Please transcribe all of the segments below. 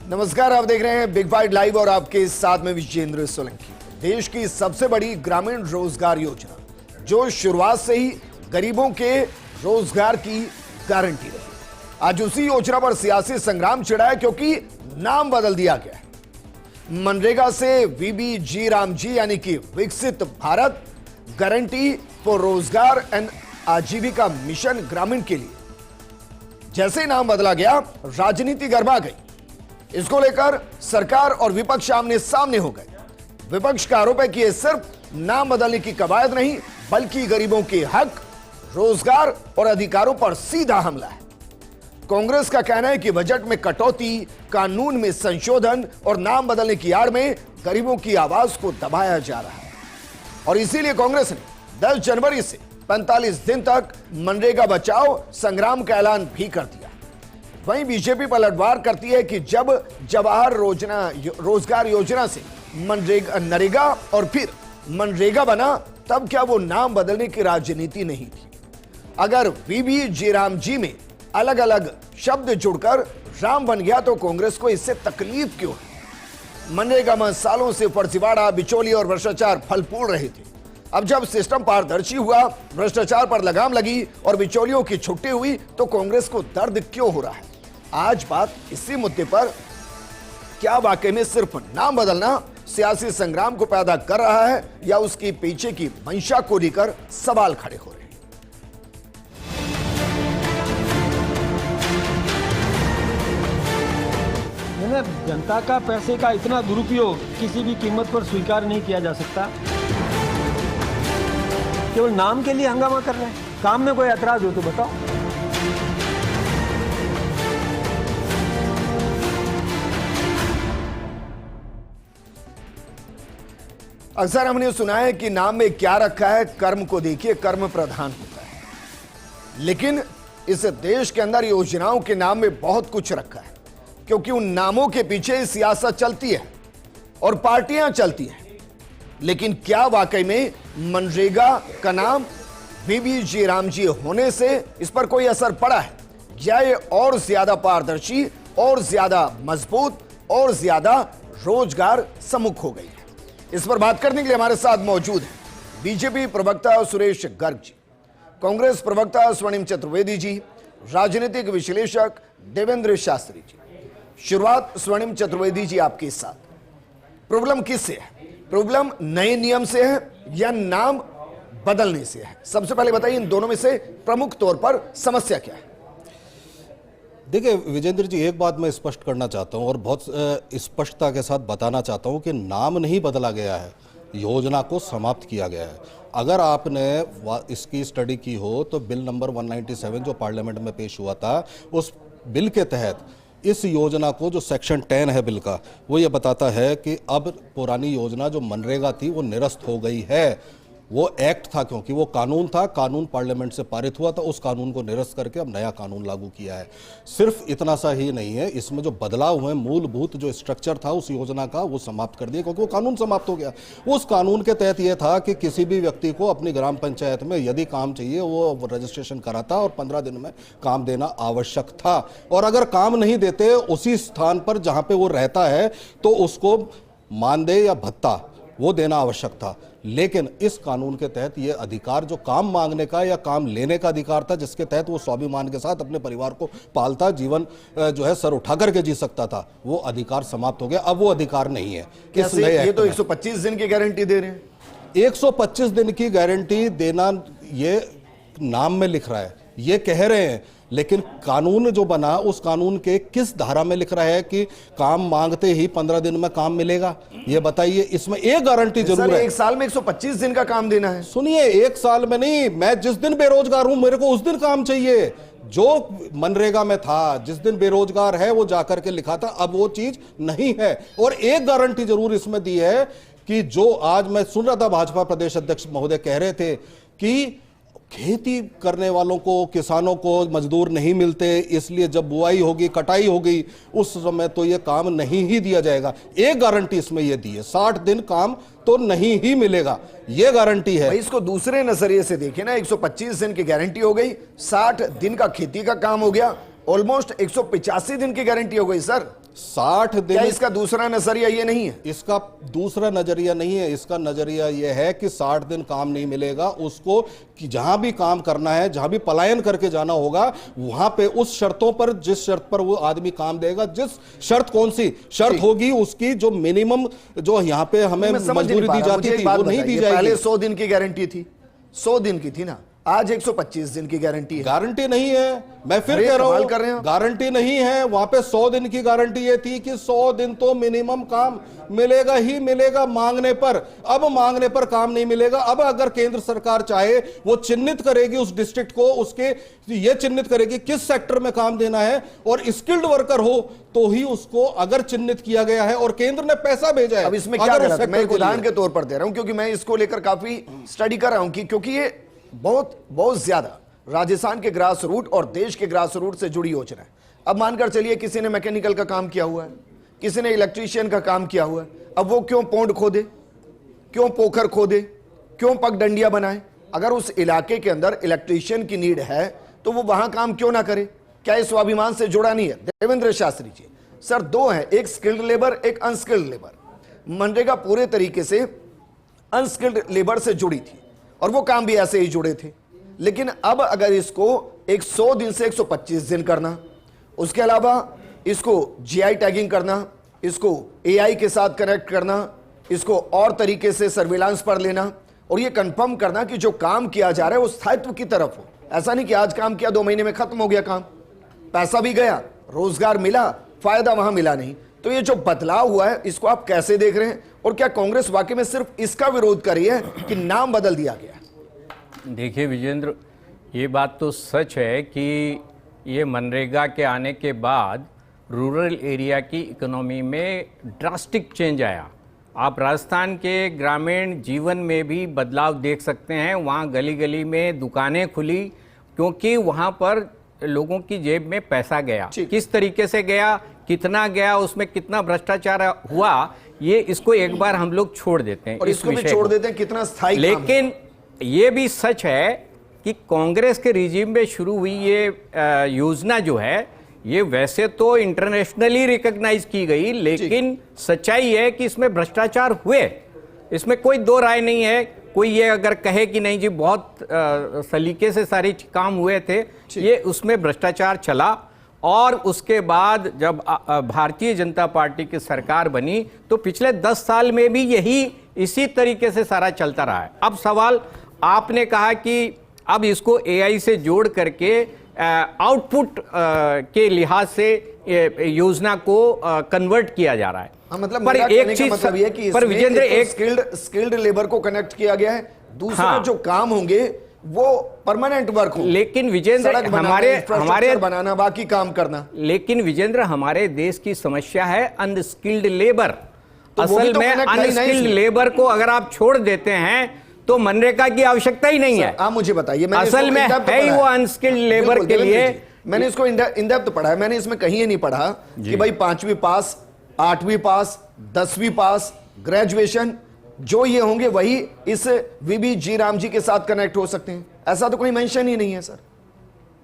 नमस्कार, आप देख रहे हैं बिग बाइट लाइव और आपके साथ में विजेंद्र सोलंकी। देश की सबसे बड़ी ग्रामीण रोजगार योजना जो शुरुआत से ही गरीबों के रोजगार की गारंटी रही, आज उसी योजना पर सियासी संग्राम छिड़ा है क्योंकि नाम बदल दिया गया है। मनरेगा से वीबीजी रामजी यानी कि विकसित भारत गारंटी फॉर रोजगार एंड आजीविका मिशन ग्रामीण के लिए जैसे नाम बदला गया, राजनीति गरमा गई। इसको लेकर सरकार और विपक्ष आमने सामने हो गए। विपक्ष का आरोप है कि यह सिर्फ नाम बदलने की कवायद नहीं, बल्कि गरीबों के हक, रोजगार और अधिकारों पर सीधा हमला है। कांग्रेस का कहना है कि बजट में कटौती, कानून में संशोधन और नाम बदलने की आड़ में गरीबों की आवाज को दबाया जा रहा है और इसीलिए कांग्रेस ने 10 जनवरी से 45 दिन तक मनरेगा बचाओ संग्राम का ऐलान भी कर दिया। वहीं बीजेपी पलटवार करती है कि जब जवाहर रोजगार योजना से नरेगा और फिर मनरेगा बना, तब क्या वो नाम बदलने की राजनीति नहीं थी? अगर वीबीजी रामजी में अलग अलग शब्द जुड़कर राम बन गया तो कांग्रेस को इससे तकलीफ क्यों है? मनरेगा में सालों से फर्जीवाड़ा, बिचौली और भ्रष्टाचार फल फूल रहे थे। अब जब सिस्टम पारदर्शी हुआ, भ्रष्टाचार पर लगाम लगी और बिचौलियों की छुट्टी हुई, तो कांग्रेस को दर्द क्यों हो रहा है? आज बात इसी मुद्दे पर, क्या वाकई में सिर्फ नाम बदलना सियासी संग्राम को पैदा कर रहा है या उसके पीछे की मंशा को लेकर सवाल खड़े हो रहे हैं? जनता का पैसे का इतना दुरुपयोग किसी भी कीमत पर स्वीकार नहीं किया जा सकता। केवल नाम के लिए हंगामा कर रहे हैं। काम में कोई ऐतराज हो तो बताओ। अक्सर हमने सुना है कि नाम में क्या रखा है, कर्म को देखिए, कर्म प्रधान होता है। लेकिन इस देश के अंदर योजनाओं के नाम में बहुत कुछ रखा है, क्योंकि उन नामों के पीछे सियासत चलती है और पार्टियां चलती हैं। लेकिन क्या वाकई में मनरेगा का नाम वीबीजी रामजी होने से इस पर कोई असर पड़ा है, या ये और ज्यादा पारदर्शी और ज्यादा मजबूत और ज्यादा रोजगार सम्मुख हो गई है? इस पर बात करने के लिए हमारे साथ मौजूद है बीजेपी प्रवक्ता सुरेश गर्ग जी, कांग्रेस प्रवक्ता स्वर्णिम चतुर्वेदी जी, राजनीतिक विश्लेषक देवेंद्र शास्त्री जी। शुरुआत स्वर्णिम चतुर्वेदी जी आपके साथ। प्रॉब्लम किससे है? प्रॉब्लम नए नियम से है या नाम बदलने से है? सबसे पहले बताइए, इन दोनों में से प्रमुख तौर पर समस्या क्या है? देखिए विजेंद्र जी, एक बात मैं स्पष्ट करना चाहता हूं और बहुत स्पष्टता के साथ बताना चाहता हूं कि नाम नहीं बदला गया है, योजना को समाप्त किया गया है। अगर आपने इसकी स्टडी की हो तो बिल नंबर 197 जो पार्लियामेंट में पेश हुआ था, उस बिल के तहत इस योजना को, जो सेक्शन 10 है बिल का, वो ये बताता है कि अब पुरानी योजना जो मनरेगा थी वो निरस्त हो गई है। वो एक्ट था, क्योंकि वो कानून था, कानून पार्लियामेंट से पारित हुआ था, उस कानून को निरस्त करके अब नया कानून लागू किया है। सिर्फ इतना सा ही नहीं है, इसमें जो बदलाव हुए, मूलभूत जो स्ट्रक्चर था उस योजना का वो समाप्त कर दिया, क्योंकि वो कानून समाप्त हो गया। उस कानून के तहत ये था कि किसी भी व्यक्ति को अपनी ग्राम पंचायत में यदि काम चाहिए वो रजिस्ट्रेशन कराता और 15 दिन में काम देना आवश्यक था, और अगर काम नहीं देते उसी स्थान पर जहाँ पे वो रहता है तो उसको मानदेय या भत्ता वो देना आवश्यक था। लेकिन इस कानून के तहत ये अधिकार, जो काम मांगने का या काम लेने का अधिकार था, जिसके तहत वो स्वाभिमान के साथ अपने परिवार को पालता, जीवन जो है सर उठा करके जी सकता था, वो अधिकार समाप्त हो गया। अब वो अधिकार नहीं है। ये तो 125 दिन की गारंटी दे रहे हैं। 125 दिन की गारंटी देना ये नाम में लिख रहा है, ये कह रहे हैं, लेकिन कानून जो बना उस कानून के किस धारा में लिख रहा है कि काम मांगते ही 15 दिन में काम मिलेगा? ये बताइए। इसमें एक गारंटी जरूर है, एक साल में 125 दिन का काम देना है। सुनिए, एक साल में नहीं, मैं जिस दिन बेरोजगार हूं मेरे को उस दिन काम चाहिए। जो मनरेगा में था, जिस दिन बेरोजगार है वो जाकर के लिखा था, अब वो चीज नहीं है। और एक गारंटी जरूर इसमें दी है कि जो आज मैं सुन रहा था भाजपा प्रदेश अध्यक्ष महोदय कह रहे थे कि खेती करने वालों को, किसानों को मजदूर नहीं मिलते, इसलिए जब बुआई होगी, कटाई होगी, उस समय तो ये काम नहीं ही दिया जाएगा। एक गारंटी इसमें ये दी है, 60 दिन काम तो नहीं ही मिलेगा, ये गारंटी है। इसको दूसरे नजरिए से देखें ना, 125 दिन की गारंटी हो गई, 60 दिन का खेती का काम हो गया, ऑलमोस्ट 185 दिन की गारंटी हो गई सर। 60 क्या दिन इसका दूसरा नजरिया ये नहीं है? इसका दूसरा नजरिया नहीं है, इसका नजरिया यह है कि 60 दिन काम नहीं मिलेगा उसको, कि जहां भी काम करना है, जहां भी पलायन करके जाना होगा, वहां पे उस शर्तों पर, जिस शर्त पर वो आदमी काम देगा, जिस शर्त, कौन सी शर्त होगी उसकी, जो मिनिमम जो यहां पे हमें मजदूरी दी जाती थी वो नहीं दी जाएगी। पहले 100 दिन की गारंटी थी, 100 दिन की थी ना, आज 125 दिन की गारंटी है। गारंटी नहीं है, मैं फिर कह रहा हूं, गारंटी नहीं है। वहां पे 100 दिन की गारंटी ये थी कि 100 दिन तो मिनिमम काम मिलेगा ही मिलेगा मांगने पर। अब मांगने पर काम नहीं मिलेगा। अब अगर केंद्र सरकार चाहे वो चिन्हित करेगी उस डिस्ट्रिक्ट को, उसके ये चिन्हित करेगी किस सेक्टर में काम देना है, और स्किल्ड वर्कर हो तो ही उसको अगर चिन्हित किया गया है और केंद्र ने पैसा भेजा है। अब इसमें क्या गलत है? मैं एक उदाहरण के तौर पर दे रहा हूं, क्योंकि मैं इसको लेकर काफी स्टडी कर रहा हूं, क्योंकि ये बहुत ज्यादा राजस्थान के ग्रास रूट और देश के ग्रास रूट से जुड़ी योजना है। अब मानकर चलिए किसी ने मैकेनिकल का काम किया हुआ है, किसी ने इलेक्ट्रीशियन का काम किया हुआ है, अब वो क्यों पौंड खोदे, क्यों पोखर खोदे, क्यों पगडंडियां बनाए? अगर उस इलाके के अंदर इलेक्ट्रीशियन की नीड है तो वो वहां काम क्यों ना करे? क्या ये स्वाभिमान से जुड़ा नहीं है? देवेंद्र शास्त्री जी, सर दो है, एक स्किल्ड लेबर, एक अनस्किल्ड लेबर। मनरेगा पूरे तरीके से अनस्किल्ड लेबर से जुड़ी थी और वो काम भी ऐसे ही जुड़े थे। लेकिन अब अगर इसको 100 दिन से 125 दिन करना, उसके अलावा इसको जीआई टैगिंग करना, इसको एआई के साथ कनेक्ट करना, इसको और तरीके से सर्विलांस पर लेना और ये कंफर्म करना कि जो काम किया जा रहा है वो स्थायित्व की तरफ हो। ऐसा नहीं कि आज काम किया 2 महीने में खत्म हो गया काम, पैसा भी गया, रोजगार मिला, फायदा वहां मिला नहीं। तो ये जो बदलाव हुआ है इसको आप कैसे देख रहे हैं, और क्या कांग्रेस वाकई में सिर्फ इसका विरोध कर रही है कि नाम बदल दिया गया? देखिए विजेंद्र, ये बात तो सच है कि ये मनरेगा के आने के बाद रूरल एरिया की इकोनॉमी में ड्रास्टिक चेंज आया। आप राजस्थान के ग्रामीण जीवन में भी बदलाव देख सकते हैं। वहाँ गली गली में दुकानें खुली क्योंकि वहाँ पर लोगों की जेब में पैसा गया। किस तरीके से गया, कितना गया, उसमें कितना भ्रष्टाचार हुआ, ये इसको एक बार हम लोग छोड़ देते हैं और इसको भी छोड़ देते हैं कितना स्थायी। लेकिन ये भी सच है कि कांग्रेस के रिजीम में शुरू हुई ये योजना जो है, ये वैसे तो इंटरनेशनली रिकॉग्नाइज की गई, लेकिन सच्चाई है कि इसमें भ्रष्टाचार हुए, इसमें कोई दो राय नहीं है। कोई ये अगर कहे कि नहीं जी बहुत सलीके से सारे काम हुए थे, ये उसमें भ्रष्टाचार चला। और उसके बाद जब भारतीय जनता पार्टी की सरकार बनी तो पिछले 10 साल में भी यही इसी तरीके से सारा चलता रहा है। अब सवाल, आपने कहा कि अब इसको एआई से जोड़ करके आउटपुट के लिहाज से योजना को कन्वर्ट किया जा रहा है। मतलब पर एक चीज मतलब ये कि पर विजेंद्र, एक स्किल्ड लेबर को कनेक्ट किया गया है, दूसरे जो काम होंगे वो परमानेंट वर्क हो। लेकिन विजेंद्र, हमारे बनाना, बाकी काम करना। लेकिन विजेंद्र, हमारे देश की समस्या है अनस्किल्ड लेबर। असल में अनस्किल्ड लेबर को अगर आप छोड़ देते हैं तो मनरेगा की आवश्यकता ही नहीं है। आप मुझे बताइए, असल में है ही वो अनस्किल्ड लेबर के लिए। मैंने इसको इन डेप्थ पढ़ा है, मैंने इसमें कहीं नहीं पढ़ा कि भाई 5वीं पास, 8वीं पास, 10वीं पास, ग्रेजुएशन जो ये होंगे वही इस वीबी जी राम जी के साथ कनेक्ट हो सकते हैं। ऐसा तो कोई मेंशन ही नहीं है सर।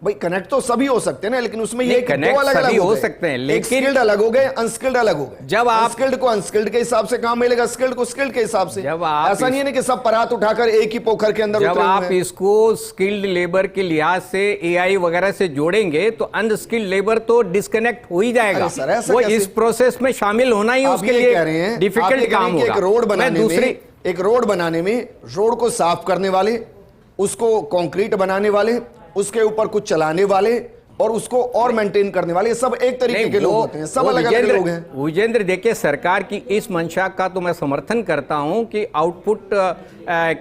भाई कनेक्ट तो सभी हो सकते हैं ना, लेकिन उसमें ये दो अलग-अलग हो सकते हैं, लेकिन स्किल्ड अलग हो गए, अनस्किल्ड अलग हो गए। जब आप स्किल्ड को अनस्किल्ड के हिसाब से काम मिलेगा, स्किल्ड को स्किल्ड के हिसाब से। ऐसा नहीं है कि सब परात उठाकर एक ही पोखर के अंदर जब आप इसको स्किल्ड लेबर के लिहाज से एआई वगैरह से जोड़ेंगे तो अनस्किल्ड लेबर तो डिस्कनेक्ट हो ही जाएगा। वो इस प्रोसेस में शामिल होना ही उसके लिए डिफिकल्ट काम होगा। एक रोड बनाने में रोड को साफ करने वाले, उसको कंक्रीट बनाने वाले, उसके ऊपर कुछ चलाने वाले और उसको और मेंटेन करने वाले, सब एक तरीके के लोग होते हैं, सब अलग अलग लोग हैं। विजेंद्र, देखिए सरकार की इस मंशा का तो मैं समर्थन करता हूं कि आउटपुट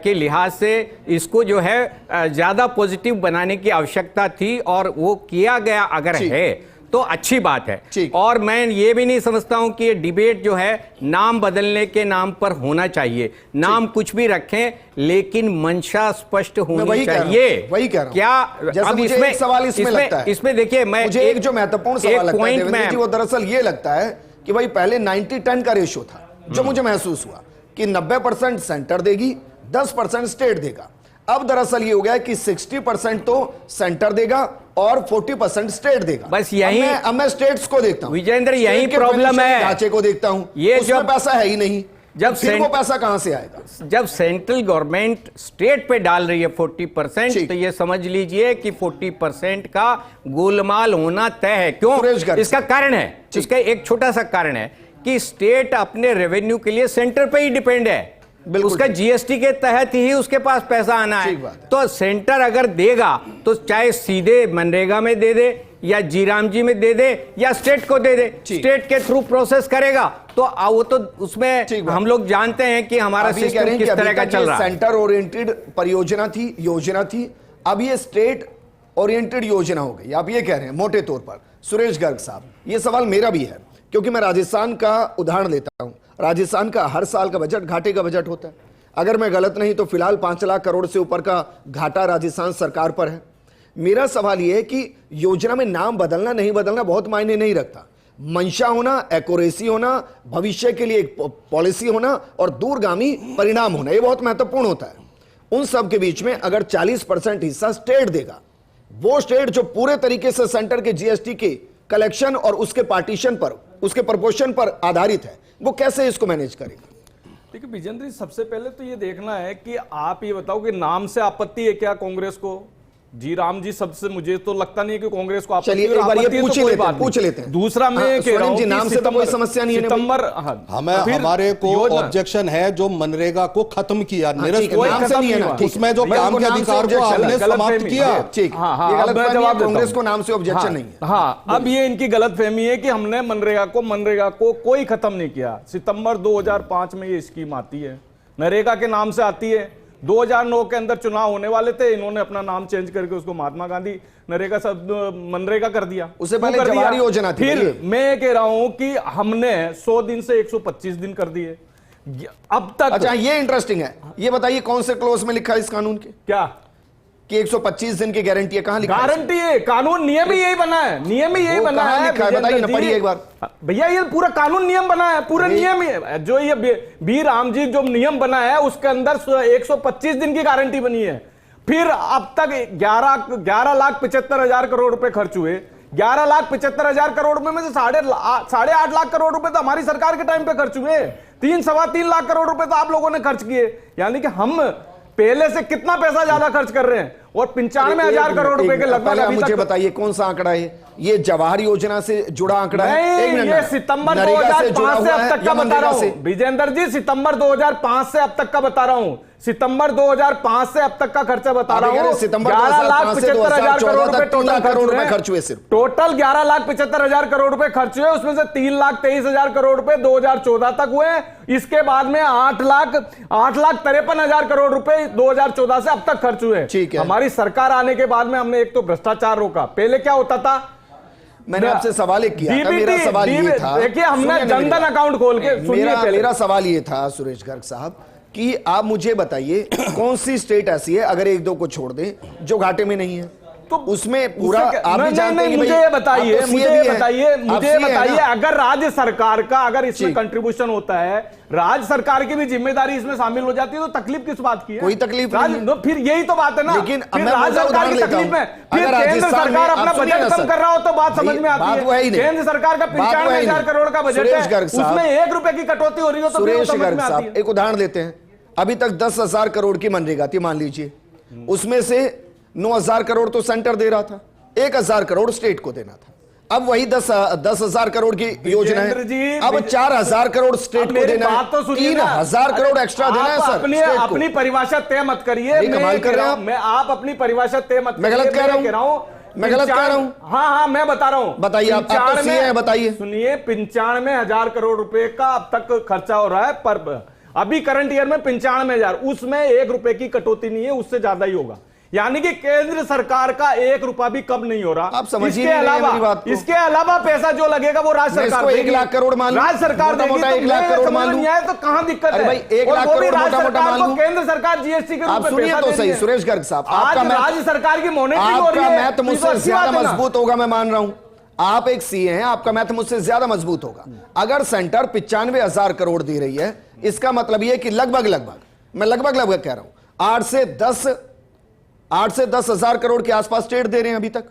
के लिहाज से इसको जो है ज्यादा पॉजिटिव बनाने की आवश्यकता थी और वो किया गया अगर है तो अच्छी बात है। और मैं ये भी नहीं समझता हूं कि ये डिबेट जो है नाम बदलने के नाम पर होना चाहिए। नाम कुछ भी रखें लेकिन मंशा स्पष्ट होनी चाहिए। वही कह रहा हूं। क्या अब इसमें एक सवाल इसमें लगता है, इसमें देखिए मैं मुझे एक जो महत्वपूर्ण सवाल लगता है देवेंद्र जी, वो दरअसल ये लगता है कि भाई पहले 90-10 का रेशियो था, जो मुझे महसूस हुआ कि 90% सेंटर देगी, 10% स्टेट देगा। अब दरअसल ये हो गया कि 60% तो सेंटर देगा और 40% स्टेट देगा। बस यही अब मैं स्टेट्स को देखता हूं, विजेंद्र, यही स्टेट के प्रॉब्लम है। ढांचे को देखता हूं, ये उसमें जब पैसा है ही नहीं, जब फिर वो पैसा कहां से आएगा? जब सेंट्रल गवर्नमेंट स्टेट पे डाल रही है 40%, तो ये समझ लीजिए कि 40% का गोलमाल होना तय है। क्यों? इसका कारण है, इसका एक छोटा सा कारण है कि स्टेट अपने रेवेन्यू के लिए सेंटर पे ही डिपेंड है। उसका जीएसटी के तहत ही उसके पास पैसा आना है। तो सेंटर अगर देगा तो चाहे सीधे मनरेगा में दे दे या जीराम जी में दे दे या स्टेट को दे दे, स्टेट के थ्रू प्रोसेस करेगा। तो वो तो उसमें हम लोग जानते हैं कि हमारा सिस्टम किस तरह का चल रहा है। सेंटर ओरिएंटेड परियोजना थी, योजना थी, अब ये स्टेट ओरिएंटेड योजना हो गई, आप ये कह रहे हैं मोटे तौर पर। सुरेश गर्ग साहब, ये सवाल मेरा भी है, क्योंकि मैं राजस्थान का उदाहरण लेता हूं। राजस्थान का हर साल का बजट घाटे का बजट होता है। अगर मैं गलत नहीं तो फिलहाल 5 लाख करोड़ से ऊपर का घाटा राजस्थान सरकार पर है। मेरा सवाल यह है कि योजना में नाम बदलना नहीं बदलना बहुत मायने नहीं रखता, मंशा होना, एक्यूरेसी होना, भविष्य के लिए एक पॉलिसी होना और दूरगामी परिणाम होना, यह बहुत महत्वपूर्ण होता है। उन सब के बीच में अगर 40% हिस्सा स्टेट देगा, वो स्टेट जो पूरे तरीके से सेंटर के जीएसटी के कलेक्शन और उसके पार्टीशन पर, उसके प्रपोर्शन पर आधारित है, वो कैसे इसको मैनेज करेगा? देखिए विजेंद्र जी, सबसे पहले तो ये देखना है कि आप ये बताओ कि नाम से आपत्ति है क्या कांग्रेस को? जी राम जी, सबसे मुझे तो लगता नहीं है कि कांग्रेस को आपत्ति है। चलिए एक बार ये पूछ लेते हैं। दूसरा मैं कह रहा हूं कि नाम से तो कोई समस्या नहीं है। सितंबर हमारे को ऑब्जेक्शन है जो मनरेगा को खत्म किया, निरस्त उसमें जो काम के अधिकार को आपने समाप्त किया। कांग्रेस को नाम से ऑब्जेक्शन नहीं है। हाँ, अब ये इनकी गलतफहमी है कि हमने मनरेगा को कोई खत्म नहीं किया। सितंबर 2005 में ये स्कीम आती है, नरेगा के नाम से आती है। 2009 के अंदर चुनाव होने वाले थे, इन्होंने अपना नाम चेंज करके उसको महात्मा गांधी नरेगा सब मनरेगा कर दिया। उससे पहले जवाहरी योजना थी। फिर मैं कह रहा हूं कि हमने 100 दिन से 125 दिन कर दिए अब तक। अच्छा, ये इंटरेस्टिंग है। ये बताइए कौन से क्लोज में लिखा है इस कानून के, क्या कि 125 दिन की गारंटी है? कहां लिखा है? गारंटी है, कानून नियम ही यही बना है, नियम ही यही बना है। बताइए ना, पढ़िए एक बार भैया। ये पूरा कानून नियम बना है, पूरा नियम ही जो ये बी राम जी जो नियम बना है उसके अंदर 125 दिन की गारंटी बनी है। फिर अब तक 11,75,000 करोड़ रुपए खर्च हुए। 11,75,000 करोड़ में से 8.5 लाख करोड़ रुपए तो हमारी सरकार के टाइम पे खर्च हुए। 3-3.25 लाख करोड़ रुपए तो आप लोगों ने खर्च किए। यानी कि हम पहले से कितना पैसा ज्यादा खर्च कर रहे हैं, और 95,000 करोड़ रुपए के लगभग। मुझे बताइए कौन सा आंकड़ा है ये? जवाहर योजना से जुड़ा आंकड़ा है? ये सितंबर 2005 से अब तक का बता रहा हूं विजेंद्र जी, सितंबर 2005 से अब तक का बता रहा हूं। सितंबर 2005 से अब तक का खर्चा बता रहा हूं। 11,75,000 करोड़ रुपए टोटल खर्च हुए। सिर्फ टोटल 11,75,000 करोड़ रुपए खर्च हुए, उसमें से 3,23,000 करोड़ रुपए 2014 तक हुए। इसके बाद में 8,53,000 करोड़ रुपए 2014 से अब तक खर्च हुए। हमारी सरकार आने के बाद में हमने एक तो भ्रष्टाचार रोका। पहले क्या होता था? मैंने आपसे सवाल एक किया था, मेरा सवाल ये था, देखिए हमने जनधन अकाउंट खोल के, मेरा सवाल ये था सुरेश गर्ग साहब कि आप मुझे बताइए कौन सी स्टेट ऐसी है, अगर एक दो को छोड़ दें, जो घाटे में नहीं है? तो उसमें पूरा आप भी जानते हैं। मुझे बताइए अगर राज्य सरकार का अगर इसमें कंट्रीब्यूशन होता है, राज्य सरकार की भी जिम्मेदारी इसमें शामिल हो जाती है, तो तकलीफ किस बात की है? कोई तकलीफ नहीं। फिर यही तो बात है ना। लेकिन राज्य सरकार की तकलीफ में फिर केंद्र सरकार अपना बजट कम कर रहा हो तो बात समझ में आती है। केंद्र सरकार का 95,000 करोड़ का बजट है, उसमें 1 रुपए की कटौती हो रही हो तो सुरेश गर्ग साहब एक उदाहरण लेते हैं। अभी तक 10,000 करोड़ की मनरेगा थी, मान लीजिए, उसमें से 9,000 करोड़ तो सेंटर दे रहा था, 1,000 करोड़ स्टेट को देना था। अब वही 10,000 करोड़ की योजना है, अब 4,000 करोड़ स्टेट को देना है, 3,000 करोड़ एक्स्ट्रा देना है। सर अपनी परिभाषा तय मत करिए, कमाल कर रहे हैं मैं आप अपनी परिभाषा तय मत करिए। मैं गलत कह रहा हूं? मैं गलत कह रहा हूं? हाँ, मैं बता रहा हूं। बताइए आप तो सीए हैं, बताइए। सुनिए, 95,000 करोड़ रुपए का अब तक खर्चा हो रहा है पर अभी करंट ईयर में 95,000, उसमें 1 रुपए की कटौती नहीं है, उससे ज्यादा ही होगा। यानी कि केंद्र सरकार का 1 रुपया भी कम नहीं हो रहा। आप समझिए इसके अलावा पैसा जो लगेगा वो राज्य सरकार, 1 लाख करोड़ मान, राज्य सरकार देगी। 1 लाख करोड़ मान लूं तो कहां दिक्कत है भाई? 1 लाख करोड़ मोटा-मोटा मान लूं, केंद्र सरकार जीएसटी के रूप में सुनिए तो सही सुरेश गर्ग साहब, आपका राज्य सरकार की मॉनिटरिंग हो रही है, आपका मैथ मुझसे ज्यादा मजबूत होगा, मैं मान रहा हूं। आप एक सीए हैं, आपका मैथ मुझसे ज्यादा मजबूत होगा। अगर सेंटर 95,000 करोड़ दे रही है, इसका मतलब यह कि लगभग मैं लगभग कह रहा हूं 8 से 10 8 से 10 हजार करोड़ के आसपास स्टेट दे रहे हैं अभी तक।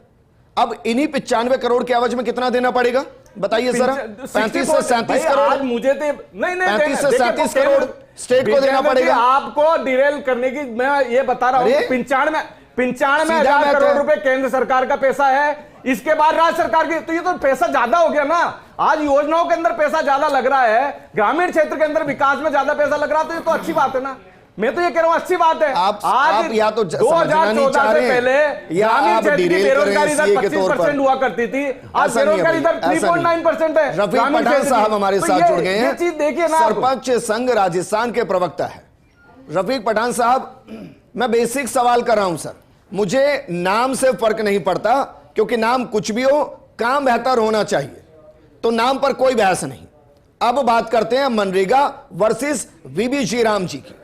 अब इन्हीं 95 करोड़ के एवज में कितना देना पड़ेगा बताइए जरा। 35 से 37 करोड़ मुझे तो नहीं 35 से 37 करोड़ स्टेट को देना पड़ेगा। आपको डिरेल करने की मैं ये बता रहा हूं, 95 हजार करोड़ रुपए केंद्र सरकार का पैसा है, इसके बाद राज्य सरकार की, तो ये तो पैसा ज्यादा हो गया ना। आज योजनाओं के अंदर पैसा ज्यादा लग रहा है, ग्रामीण क्षेत्र के अंदर विकास में ज्यादा पैसा लग रहा है, तो ये तो अच्छी बात है ना। मैं तो ये कह रहा हूं अच्छी बात है। आप या तो 2014 से पहले ग्रामीण क्षेत्र की बेरोजगारी दर 25% हुआ करती थी, आज बेरोजगारी दर 3.9% है। रफीक पठान साहब हमारे साथ जुड़ गए हैं, चीज देखिए ना। सरपंच संघ राजस्थान के प्रवक्ता है रफीक पठान साहब। मैं बेसिक सवाल कर रहा हूं सर, मुझे नाम से फर्क नहीं पड़ता, क्योंकि नाम कुछ भी हो, काम बेहतर होना चाहिए, तो नाम पर कोई बहस नहीं। अब बात करते हैं मनरेगा वर्सेस वीबी जी राम जी की।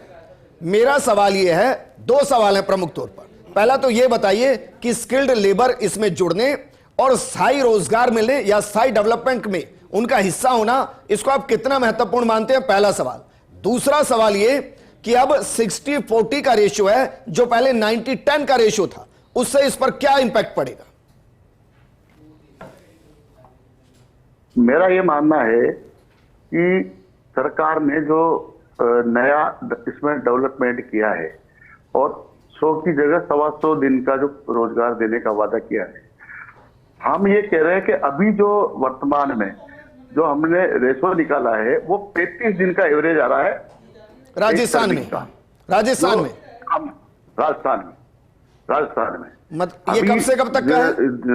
मेरा सवाल यह है, दो सवाल हैं प्रमुख तौर पर। पहला तो यह बताइए कि स्किल्ड लेबर इसमें जुड़ने और स्थायी रोजगार मिलने या स्थायी डेवलपमेंट में उनका हिस्सा होना, इसको आप कितना महत्वपूर्ण मानते हैं, पहला सवाल। दूसरा सवाल यह कि अब 60-40 का रेशियो है, जो पहले 90-10 का रेशियो था, उससे इस पर क्या इंपैक्ट पड़ेगा? मेरा ये मानना है कि सरकार ने जो नया इसमें डेवलपमेंट किया है और 100 की जगह 125 दिन का जो रोजगार देने का वादा किया है, हम ये कह रहे हैं कि अभी जो वर्तमान में जो हमने रेशो निकाला है वो 35 दिन का एवरेज आ रहा है राजस्थान में। राजस्थान में राजस्थान में ये कब से कब तक का है?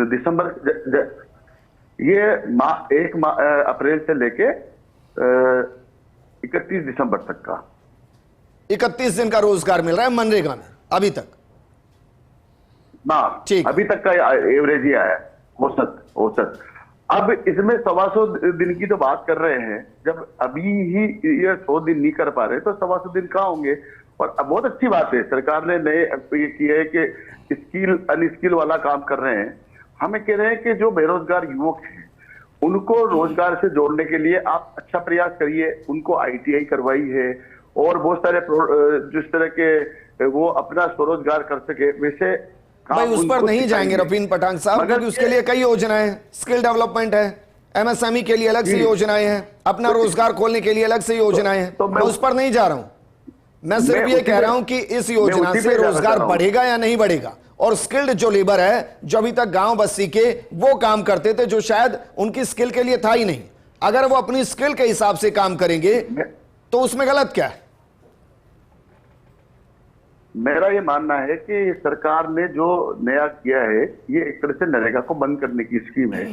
दिसंबर, ये अप्रैल से लेके 31 दिसंबर तक का 31 दिन का रोजगार मिल रहा है मनरेगा में अभी तक ना। ठीक, अभी तक का एवरेज ही आया, औसत। अब इसमें 125 दिन की तो बात कर रहे हैं, जब अभी ही ये 100 दिन नहीं कर पा रहे तो 125 दिन कहाँ होंगे। और अब बहुत अच्छी बात है, सरकार ने नए ये किया है कि स्किल अनस्किल वाला काम कर रहे हैं। हमें कह रहे हैं कि जो बेरोजगार युवक हैं उनको रोजगार से जोड़ने के लिए आप अच्छा प्रयास करिए, उनको ITI करवाई है और बहुत सारे जिस तरह के वो अपना स्वरोजगार कर सके वैसे भाई उस पर नहीं जाएंगे रफीक पठान साहब, क्योंकि उसके लिए कई योजनाएं हैं। स्किल डेवलपमेंट है, MSME के लिए अलग से योजनाएं हैं, अपना रोजगार खोलने के लिए अलग से योजनाएं हैं। तो मैं उस पर नहीं जा रहा हूं, मैं सिर्फ ये कह रहा हूं कि इस योजना से रोजगार बढ़ेगा या नहीं बढ़ेगा, और स्किल्ड जो लेबर है, जो अभी तक गांव बस्ती के वो काम करते थे, जो शायद उनकी स्किल के लिए था ही नहीं, अगर वो अपनी स्किल के हिसाब से काम करेंगे तो उसमें गलत क्या है? मेरा ये मानना है कि सरकार ने जो नया किया है ये एक तरह से नरेगा को बंद करने की स्कीम है।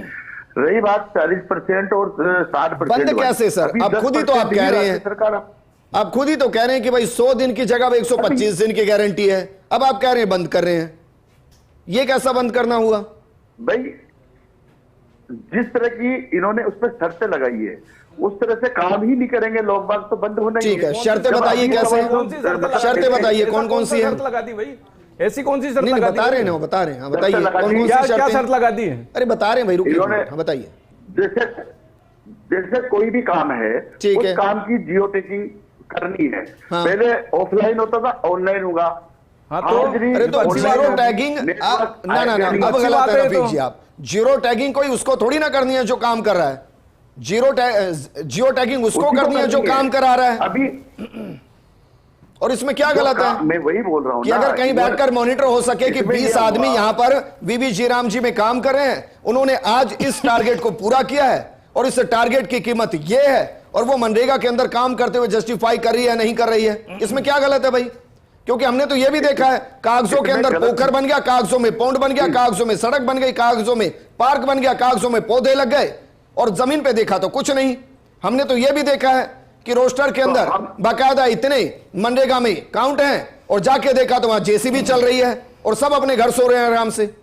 रही बात 40% और 60%, बंद कैसे सर? अब खुद ही तो आप कह रहे हैं, सरकार आप खुद ही तो कह रहे हैं कि भाई 100 दिन की जगह 125 दिन की गारंटी है, अब आप कह रहे हैं बंद कर रहे हैं। ये कैसा बंद करना हुआ भाई? जिस तरह की इन्होंने उस पर शर्तें लगाई है उस तरह से काम ही नहीं करेंगे लोग बाग तो बंद होना ही। ठीक है, शर्तें बताइए कैसे, शर्तें बताइए कौन कौन सी है? लगा दी भाई, ऐसी कौन सी शर्त नहीं लगा दी? बता रहे हैं, बता रहे हैं, बताइए कौन कौन सी क्या शर्तें? शर्त लगा दी है? अरे बता रहे हैं भाई, रुकिए, बताइए। जैसे कोई भी काम है, ठीक उस है, काम की जियो टैगिंग करनी है। हाँ। पहले ऑफलाइन होता था, ऑनलाइन होगा। हाँ तो अरे तो जीरो टैगिंग ना, अब गलत है रफीक जी। आप जीरो टैगिंग कोई उसको थोड़ी ना करनी है जो काम कर रहा है, जियो टैगिंग उसको करनी है जो काम करा रहा है अभी। और इसमें क्या गलत है? मैं वही बोल रहा हूं कि अगर कहीं बैठकर मॉनिटर हो सके कि 20 आदमी यहां पर वीबी जी राम जी में काम कर रहे हैं, उन्होंने आज इस टारगेट को पूरा किया है और इस टारगेट की कीमत यह है, और वो मनरेगा के अंदर काम करते हुए जस्टिफाई कर रही है नहीं कर रही है, इसमें क्या गलत है भाई? क्योंकि हमने तो यह भी देखा है, कागजों के अंदर पोखर बन गया, कागजों में पौंड बन गया, कागजों में सड़क बन गई, कागजों में पार्क बन गया, कागजों में पौधे लग गए, और जमीन पे देखा तो कुछ नहीं। हमने तो यह भी देखा है कि रोस्टर के अंदर बाकायदा इतने मनरेगा में काउंट हैं, और जाके देखा तो वहां JCB चल रही है और सब अपने घर सो रहे हैं आराम से।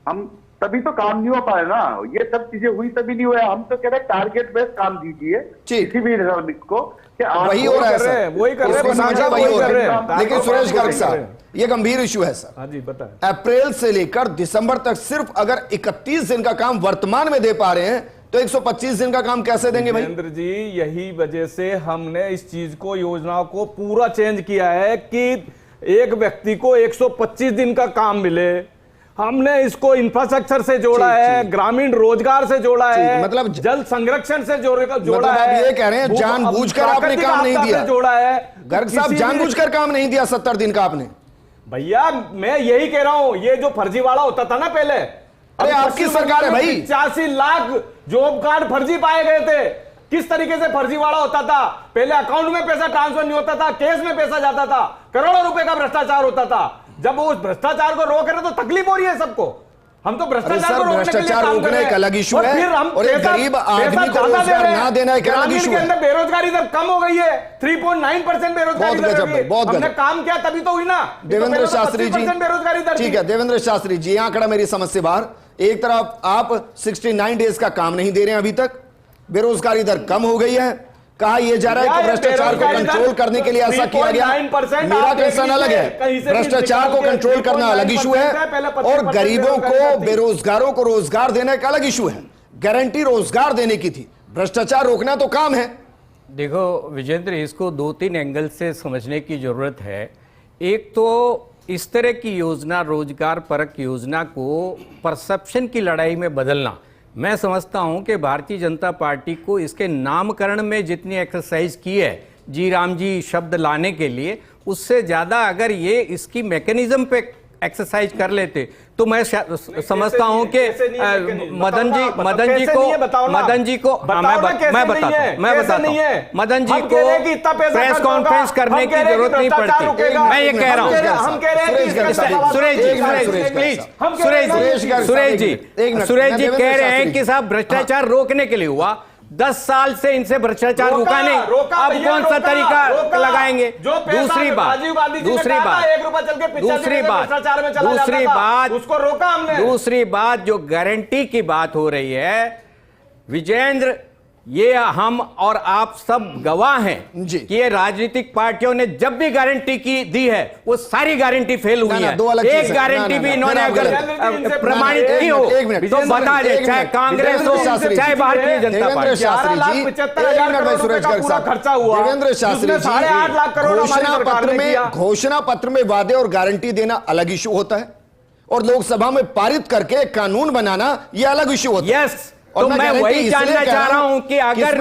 हम तभी तो काम नहीं हो पाए ना, ये सब चीजें हुई तभी नहीं हुआ। हम तो कह रहे टारगेट बेस्ड काम दीजिए किसी भी नागरिक को, वही हो रहा है सर, वही कर रहे हैं, समझा, वही हो रहा है। लेकिन सुरेश गर्ग साहब, ये गंभीर इशू है सर। हाँ जी बताएं। अप्रैल से लेकर दिसंबर तक सिर्फ अगर 31 दिन का काम वर्तमान में दे पा रहे हैं, तो 125 दिन का काम कैसे देंगे भाई? वीरेंद्र जी, यही वजह से हमने इस चीज को, योजना को पूरा चेंज किया है कि एक व्यक्ति को 125 दिन का काम मिले। हमने इसको इंफ्रास्ट्रक्चर से जोड़ा है, ग्रामीण रोजगार से जोड़ा है, मतलब जल संरक्षण से जोड़ा मतलब है। आप ये कह रहे हैं जानबूझकर आपने काम नहीं दिया, जोड़ा है गर्ग साहब, जानबूझकर काम नहीं दिया 70 दिन का आपने। भैया मैं यही कह रहा हूं, ये जो फर्जीवाड़ा होता था ना पहले, अरे आपकी सरकार है भाई। 85 लाख जॉब कार्ड फर्जी पाए गए थे। किस तरीके से फर्जीवाड़ा होता था? पहले अकाउंट में पैसा ट्रांसफर नहीं होता था, केस में पैसा जाता था, करोड़ों रुपए का भ्रष्टाचार होता था। जब वो उस भ्रष्टाचार को रोक रहे तो तकलीफ हो रही है सबको। हम तो भ्रष्टाचार को रोकने एक अलग इशू है, और एक गरीब आदमी को रोजगार ना देना एक अलग इशू है। बेरोजगारी दर कम हो गई है, 3.9% बेरोजगारी दर। बहुत हमने काम किया तभी तो हुई ना। देवेंद्र शास्त्री जी, बेरोजगारी दर, ठीक है देवेंद्र शास्त्री जी, आंकड़ा मेरी समझ से बाहर। एक तरफ आप 69 डेज का काम नहीं दे रहे हैं अभी तक, बेरोजगारी दर कम हो गई है, कहा यह जा रहा है कि भ्रष्टाचार को कंट्रोल करने के लिए ऐसा किया गया। मेरा कंसर्न अलग है, भ्रष्टाचार को कंट्रोल करना अलग इशू है, और गरीबों को, बेरोजगारों को रोजगार देना एक अलग इशू है। गारंटी रोजगार देने की थी, भ्रष्टाचार रोकना तो काम है। देखो विजेंद्र, इसको 2-3 एंगल से समझने की जरूरत है। एक तो इस तरह की योजना, रोजगार परक योजना को परसेप्शन की लड़ाई में बदलना, मैं समझता हूं कि भारतीय जनता पार्टी को इसके नामकरण में जितनी एक्सरसाइज की है, जी राम जी शब्द लाने के लिए, उससे ज्यादा अगर ये इसकी मैकेनिज्म पे एक्सरसाइज कर लेते तो मैं समझता हूं कि मदन जी को मदन जी को मदन जी को प्रेस कॉन्फ्रेंस करने की जरूरत नहीं पड़ती। मैं ये कह रहा हूं, सुरेश जी कह रहे हैं कि साहब भ्रष्टाचार रोकने के लिए हुआ, 10 साल से इनसे भ्रष्टाचार रुका नहीं, अब कौन सा तरीका लगाएंगे? दूसरी बात जो गारंटी की बात हो रही है विजेंद्र, ये हम और आप सब गवाह हैं जी कि ये राजनीतिक पार्टियों ने जब भी गारंटी की दी है वो सारी गारंटी फेल हुई है। एक गारंटी भी इन्होंने अगर प्रमाणित की हो तो बता दे, चाहे कांग्रेस हो चाहे भारतीय जनता पार्टी। देवेंद्र शास्त्री जी, घोषणा पत्र में वादे और गारंटी देना अलग इशू होता है, और लोकसभा में पारित करके कानून बनाना यह अलग इशू होता है। यस, तो मैं वही जानना चाह रहा हूं कि अगर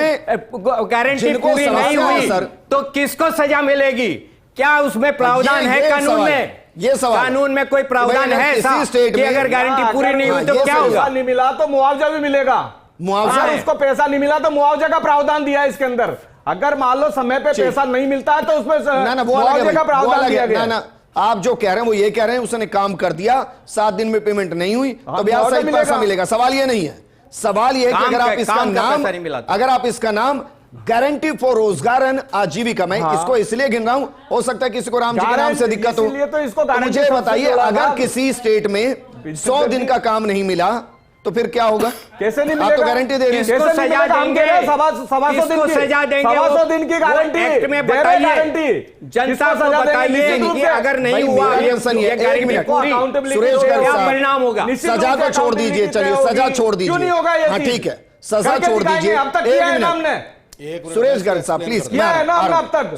गारंटी पूरी नहीं हुई तो किसको सजा मिलेगी? क्या उसमें प्रावधान है कानून में? ये सवाल, कानून में कोई प्रावधान है कि अगर गारंटी पूरी नहीं हुई तो क्या होगा? नहीं मिला तो मुआवजा भी मिलेगा। मुआवजा, उसको पैसा नहीं मिला तो मुआवजा का प्रावधान दिया है इसके अंदर। अगर मान लो समय पे पैसा नहीं मिलता है तो उसमें मुआवजे का प्रावधान दिया गया। आप जो कह रहे हैं वो ये कह रहे हैं उसने काम कर दिया, 7 दिन में पेमेंट नहीं हुई तो ब्याज सहित पैसा मिलेगा। सवाल ये नहीं है, सवाल यह है कि अगर आप इसका नाम गारंटी फॉर रोजगार एंड आजीविका, मैं इसको इसलिए गिन रहा हूं, हो सकता है किसी को राम जी के नाम से दिक्कत हो, तो मुझे बताइए अगर किसी स्टेट में 100 दिन का काम नहीं मिला तो फिर क्या होगा? कैसे नहीं मिलेगा? आप तो गारंटी दे रहे हैं, सजा देंगे, सजा देंगे, 100 दिन की गारंटी एक्ट में बताइए, जनता को बताइए कि अगर नहीं हुआ सुरेश गर्ग क्या परिणाम होगा? सजा को छोड़ दीजिए, चलिए सजा छोड़ दीजिए, हाँ ठीक है, सजा छोड़ दीजिए। सुरेश गर्ग साहब प्लीज,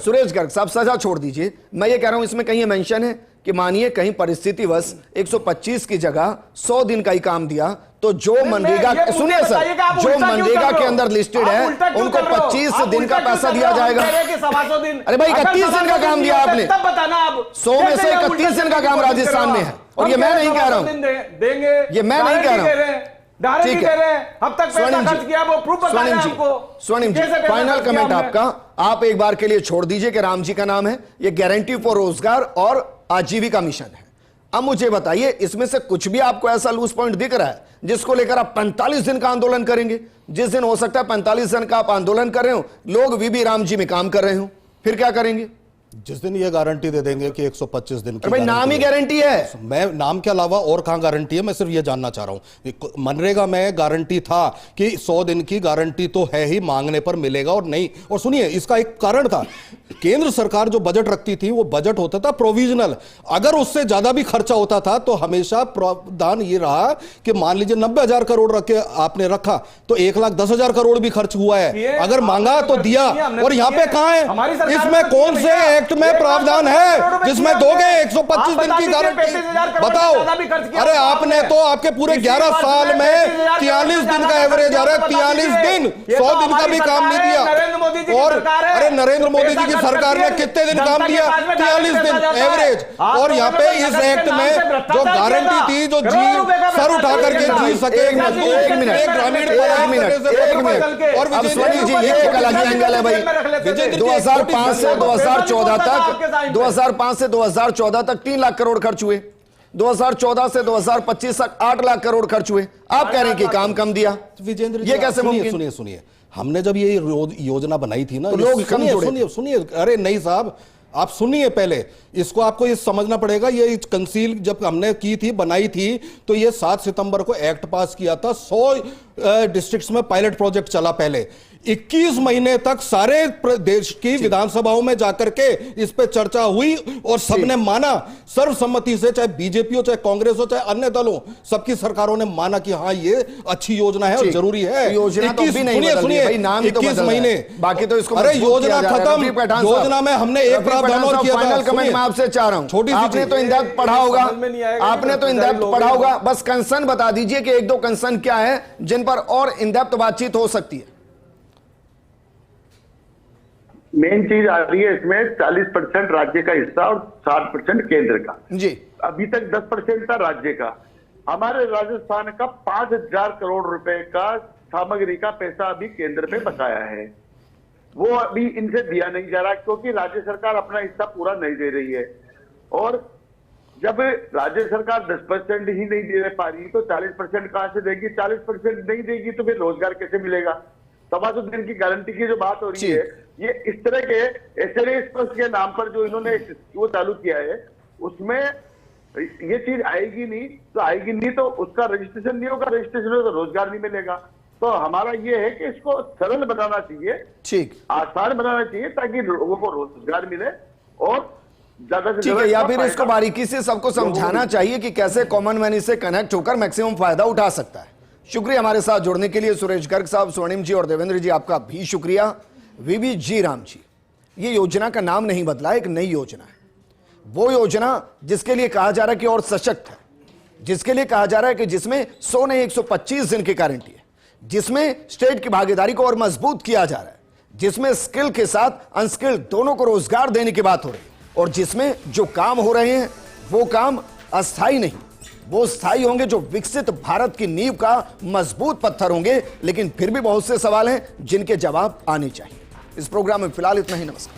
सुरेश गर्ग साहब सजा छोड़ दीजिए। मैं ये कह रहा हूं इसमें कहीं मेंशन है कि मानिए कहीं परिस्थितिवश 125 की जगह 100 दिन का ही काम दिया तो जो मनरेगा, सुनिए सर, जो मनरेगा के अंदर लिस्टेड है उनको 25 दिन का पैसा दिया जाएगा। अरे भाई 31 दिन का काम दिया आपने, 100 में से 31 दिन का काम राजस्थान में है, और ये मैं नहीं कह रहा हूं, ये मैं नहीं कह रहा हूं, ठीक है। अब तक पैसा खर्च किया वो प्रूफ बताया हमको। स्वर्णिम जी फाइनल कमेंट आपका, आप एक बार के लिए छोड़ दीजिए कि राम जी का नाम है, ये गारंटी फॉर रोजगार और आजीविका मिशन है। अब मुझे बताइए इसमें से कुछ भी आपको ऐसा लूज पॉइंट दिख रहा है जिसको लेकर आप 45 दिन का आंदोलन करेंगे? जिस दिन हो सकता है 45 दिन का आप आंदोलन कर रहे हो, लोग वीबी राम जी में काम कर रहे हो, फिर क्या करेंगे? जिस दिन ये गारंटी दे देंगे कि 125 दिन की भाई नाम ही गारंटी है। मैं नाम के अलावा और कहां गारंटी है, मैं सिर्फ ये जानना चाह रहा हूं। मनरेगा में गारंटी था कि 100 दिन की गारंटी तो है ही, मांगने पर मिलेगा और नहीं। और सुनिए, इसका एक कारण था, केंद्र सरकार जो बजट रखती थी वो बजट होता था प्रोविजनल। अगर उससे ज्यादा भी खर्चा होता था तो हमेशा प्रावधान ये रहा कि मान लीजिए 90,000 करोड़ रखे आपने रखा तो 1,10,000 करोड़ भी खर्च हुआ है, अगर मांगा तो दिया। और यहां पे कहां है, इसमें कौन से एक्ट में प्रावधान है जिसमें दोगे 125 दिन की गारंटी? बताओ। अरे आपने तो आपके पूरे 11 साल में 43 दिन का एवरेज आ रहा है, 43 दिन, 100 दिन का भी काम नहीं दिया। और अरे नरेंद्र मोदी जी की सरकार ने कितने दिन काम दिया? 43 दिन एवरेज। और यहाँ पे इस एक्ट में जो गारंटी थी, जो जी सर उठा करके जी सके एक मिनट और अब सोनी जी, ये एक अलग एंगल है भाई। 2005 से 2014 तक 2014 तक 3 लाख करोड़ खर्च हुए, 2014 से 2025 तक 8 लाख करोड़ खर्च हुए। आप कह रहे हैं कि काम कम दिया, विजेंद्र ये कैसे मुमकिन? सुनिए, हमने जब ये योजना बनाई थी ना, तो लोग कम जुड़े। सुनिए, अरे नहीं साहब, आप सुनिए पहले, इसको आपको ये समझना पड़ेगा। ये कंसील जब हमने की थी, बनाई थी, तो ये 7 सितंबर को एक्ट पास किया था। 100 डिस्ट्रिक्ट्स में पायलट प्रोजेक्ट चला पहले। 21 महीने तक सारे प्रदेश की विधानसभाओं में जाकर के इस पे चर्चा हुई और सबने माना सर्वसम्मति से, चाहे बीजेपी हो, चाहे कांग्रेस हो, चाहे अन्य दल हो, सबकी सरकारों ने माना कि हाँ ये अच्छी योजना है और जरूरी है। योजना तो भी नहीं बदल रही है भाई, नाम ही तो 21 महीने, बाकी तो इसको अरे योजना खत्म। योजना में हमने एक प्रावधान और किया था। फाइनल कमेंट मैं आपसे चाह रहा हूं, छोटी सी आपने तो इन डेप्थ पढ़ा होगा, आपने तो इन डेप्थ पढ़ा होगा, बस कंसर्न बता दीजिए कि 1-2 कंसर्न क्या है जिन पर और इन डेप्थ बातचीत हो सकती है। मेन चीज आ रही है इसमें 40% राज्य का हिस्सा और 60% केंद्र का जी। अभी तक 10% था राज्य का। हमारे राजस्थान का 5,000 करोड़ रुपए का सामग्री का पैसा अभी केंद्र पे बकाया है, वो अभी इनसे दिया नहीं जा रहा क्योंकि राज्य सरकार अपना हिस्सा पूरा नहीं दे रही है। और जब राज्य सरकार 10% ही नहीं दे पा रही तो 40% कहां से देगी? 40% नहीं देगी तो फिर रोजगार कैसे मिलेगा? 125 दिन की गारंटी की जो बात हो रही है, ये इस तरह के एसएलए के नाम पर जो इन्होंने वो चालू किया है, उसमें ये चीज आएगी नहीं तो उसका रजिस्ट्रेशन नहीं होगा, रजिस्ट्रेशन हो तो रोजगार नहीं मिलेगा। तो हमारा ये है कि इसको सरल बनाना चाहिए, ठीक, आसान बनाना चाहिए ताकि लोगों को रोजगार मिले और ज्यादा से ज्यादा, या फिर इसको बारीकी से सबको समझाना चाहिए कि कैसे कॉमन मैन से कनेक्ट होकर मैक्सिमम फायदा उठा सकता है। शुक्रिया हमारे साथ जुड़ने के लिए सुरेश गर्ग साहब, स्वर्णिम जी और देवेंद्र जी, आपका भी शुक्रिया। वीबी जी राम जी, ये योजना का नाम नहीं बदला, एक नई योजना है। वो योजना जिसके लिए कहा जा रहा है कि और सशक्त है, जिसके लिए कहा जा रहा है कि जिसमें 100 नहीं 125 दिन की गारंटी है, जिसमें स्टेट की भागीदारी को और मजबूत किया जा रहा है, जिसमें स्किल के साथ अनस्किल्ड दोनों को रोजगार देने की बात हो रही है, और जिसमें जो काम हो रहे हैं वो काम अस्थायी नहीं, वो स्थायी होंगे, जो विकसित भारत की नींव का मजबूत पत्थर होंगे। लेकिन फिर भी बहुत से सवाल हैं जिनके जवाब आने चाहिए। इस प्रोग्राम में फिलहाल इतना ही। नमस्कार।